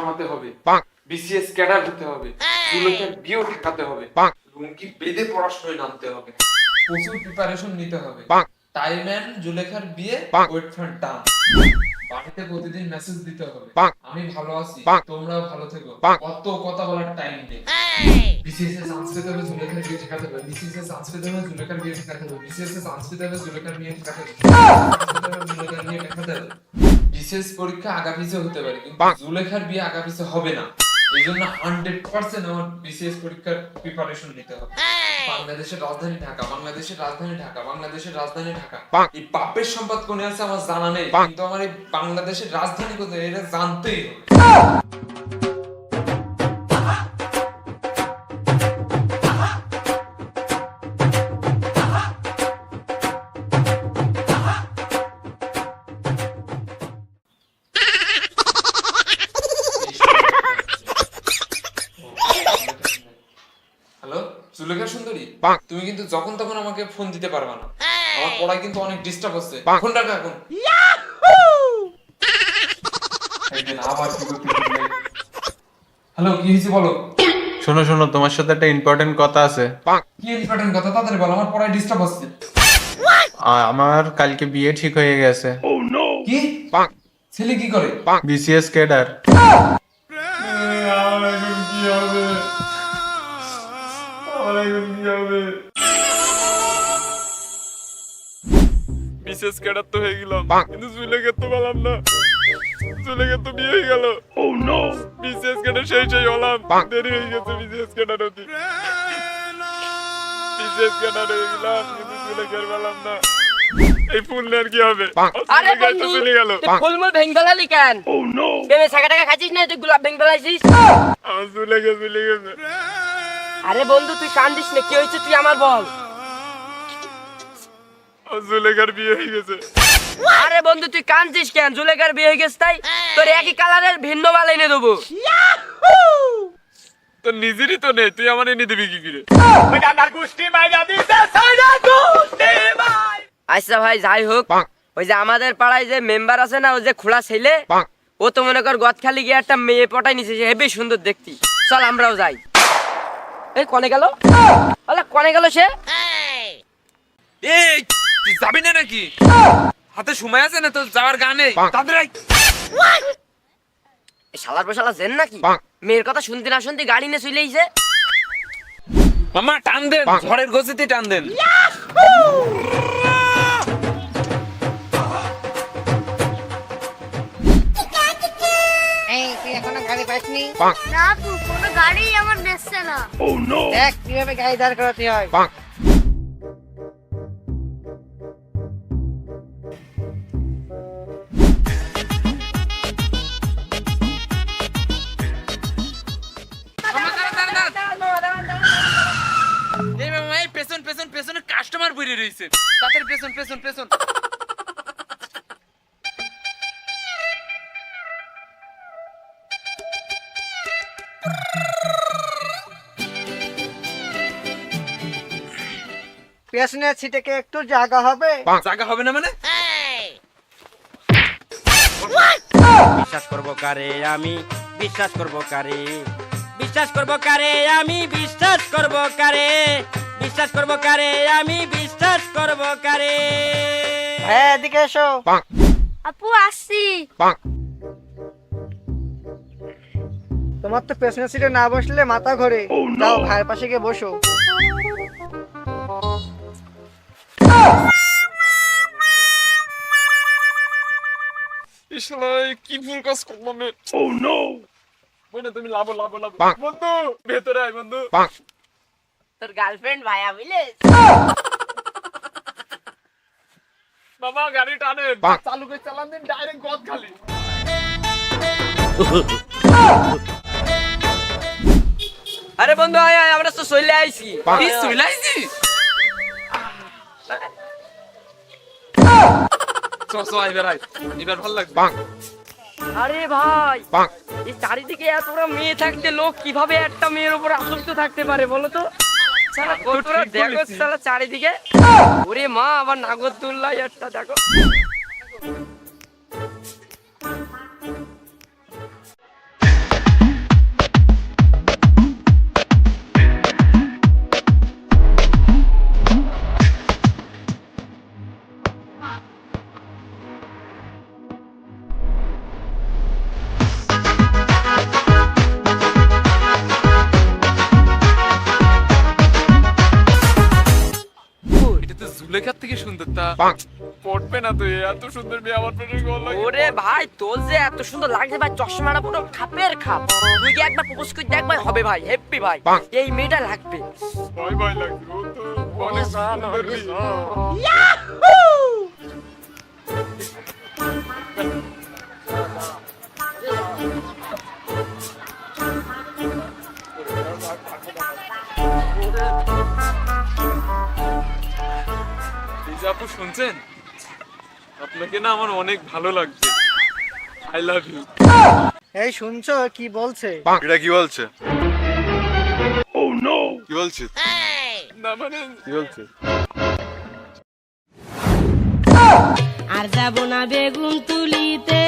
কামাতে হবে, BCS cadre হতে হবে, জুলেখার বিয়েও ঠেকাতে হবে, লুঙ্গি বেঁধে পড়াশোনায় নামতে হবে, প্রচুর প্রিপারেশন নিতে হবে। টাইম এন্ড জুলেখার বিয়ে, ওয়েট ফর ডান। বাড়িতে প্রতিদিন মেসেজ দিতে হবে, আমি ভালো আছি, তোমরাও ভালো থেকো। কত কথা বলার টাইম নেই। বিসিএস এ চান্স পেতে হবে, জুলেখার বিয়ে ঠেকাতে হবে, বিসিএস এ চান্স পেতে হবে, জুলেখার বিয়ে ঠেকাতে হবে, বিসিএস এ চান্স পেতে হবে, জুলেখার বিয়ে ঠেকাতে হবে, জুলেখার বিয়ে ঠেকাতে হবে। বিসিএস পরীক্ষা আগা পিছে হতে পারে, কিন্তু জুলেখার বিয়ে আগা পিছে হবে না। এই জন্য 100% আমার বিসিএস পরীক্ষার প্রিপারেশন নিতে হবে। বাংলাদেশের রাজধানী ঢাকা, বাংলাদেশের রাজধানী ঢাকা, বাংলাদেশের রাজধানী ঢাকা। এই বাপের সম্পদ কোনে আছে আমার জানা নেই, কিন্তু আমার এই বাংলাদেশের রাজধানী কোথায় এটা জানতেই হবে। হ্যালো জুলেখা সুন্দরী, তুমি কিন্তু যখন তখন আমাকে ফোন দিতে পারবা না, আমার পড়ায় কিন্তু অনেক ডিস্টার্ব হচ্ছে। ফোন রাখো এখন। হ্যালো, কি হয়েছে বলো। শোনো শোনো, তোমার সাথে একটা ইম্পর্টেন্ট কথা আছে। কি ইম্পর্টেন্ট কথা, তাড়াতাড়ি বলো, আমার পড়ায় ডিস্টার্ব হচ্ছে। আমার কালকে বিয়ে ঠিক হয়ে গেছে। কি ছেলে কি করে? BCS cadre. বিশেষ ক্যাডার তো হয়ে গেলাম, কিন্তু জুলেখার তো পেলাম না। জুলেখার তো বিয়ে হয়ে গেল। বিশেষ ক্যাডার সেই হলাম, দেরি হয়ে গেছে বিশেষ ক্যাডার হতে। বিশেষ ক্যাডার হয়ে গেলাম, কিন্তু জুলেখার পেলাম না। এই ফুল নেয়ার কি হবে? আরে বন্ধু, চলে গেল। তুই ফুলমুল ভেঙে ফেলালি কেন? প্রেমে ছাকা টাকা খাচ্ছিস না, তুই গোলাপ ভেঙে ফেলাইছিস। আমার জুলেখা চলে গেছে। আরে বন্ধু তুই কান্দিস না, কি হয়েছে তুই আমার বল। আমার জুলেখার বিয়ে হয়ে গেছে। আরে বন্ধু তুই কান্দিস কেন, জুলেখার বিয়ে হয়ে গেছে তাই তোর একই কালারের ভিন্ন মাল এনে দেবো। তোর নিজেরই তো নেই, তুই আমার এনে দিবি কি করে? আচ্ছা ভাই যাই হোক, ওই যে আমাদের পাড়ায় যে মেম্বার আছে না, ওই যে খোলা ছেলে, ও তো মনে কর গদখালি গিয়ে একটা মেয়ে পটাই নিছে, সে হেবি সুন্দর দেখতি। চল আমরাও যাই। এই কনে গেল, বলে কনে গেল সে? এই তুই যাবি না নাকি? হাতে সময় আছে না তো যাওয়ার গানে? তাড়াতাড়ি এই শালার বসালা জেন নাকি, মেয়ের কথা শুনতে না শুনতে গাড়ি নিয়ে চলে আইছে। মামা টান দেন, ঝড়ের গতিতে টান দেন। এই তুই এখনো গাড়ি পাসনি? না তো কোনো গাড়ি আমার দেখছে না। দেখ কিভাবে গাড়ি দাঁড় করাতে হয়। এই মামা, এই পেছন পেছন পেছনে কাস্টমার বইরে রইছে, তাদের পেছন পেছন পেছন। পেছনের সিটে কে একটু জায়গা হবে? জায়গা হবে না মানে? বিশ্বাস করব কারে আমি, বিশ্বাস করব কারে, বিশ্বাস করব কারে আমি, বিশ্বাস করব কারে, বিশ্বাস করব কারে আমি, বিশ্বাস করব কারে। হ্যাঁ এদিকে এসো। আপু আসছি। তোমার তো পেছনের সিটে না বসলে মাথা ঘোরে, যাও ভাইয়ের পাশে গিয়ে বসো। ইসলাই কি ভুল কাজ করলাম রে। ও নো, বইনা তুমি লাভ লাভ লাভ। বন্ধু ভেতরে আয় বন্ধু। তোর গার্লফ্রেন্ড ভাইয়া বুঝলে? মামা গাড়ি টানেন, চালু করে চালান দেন, ডাইরেক্ট গদ খালি। আরে বন্ধু আয় আয়, আমরা তো চলে আইছি। কি চলাইছিস? চল এবার আয়, এবার ভালো লাগবে। আরে ভাই, এই চারিদিকে এত বড় মেয়ে থাকতে লোক কিভাবে একটা মেয়ের উপর আসক্ত থাকতে পারে বলো তো? শালা কতটা দেখো শালা চারিদিকে। ওরে মা, আবার নাগরদোল্লা একটা দেখো। সুন্দরতা পড়বে না তো, এত সুন্দর মেয়ে আমার প্রেমে গল লাগে। ওরে ভাই তোর যে এত সুন্দর লাগছে ভাই, চশমাটা পুরো খাপের খাপ। তুই কি একবার প্রপোজ করে দেখ ভাই, হবে ভাই, হেপি ভাই, এই মেয়েটা লাগবে। ভয় ভয় লাগছে, ও তো অনেক সুন্দর মেয়ে। এই যে আপু শুনছেন, আপনাকে না আমার অনেক ভালো লাগছে। I love you. এই শুনছো কি বলছে? এটা কি বলছে? ও নো, কি বলছে? না মানে কি বলছে? আর যাব না বেগুন তুলিতে,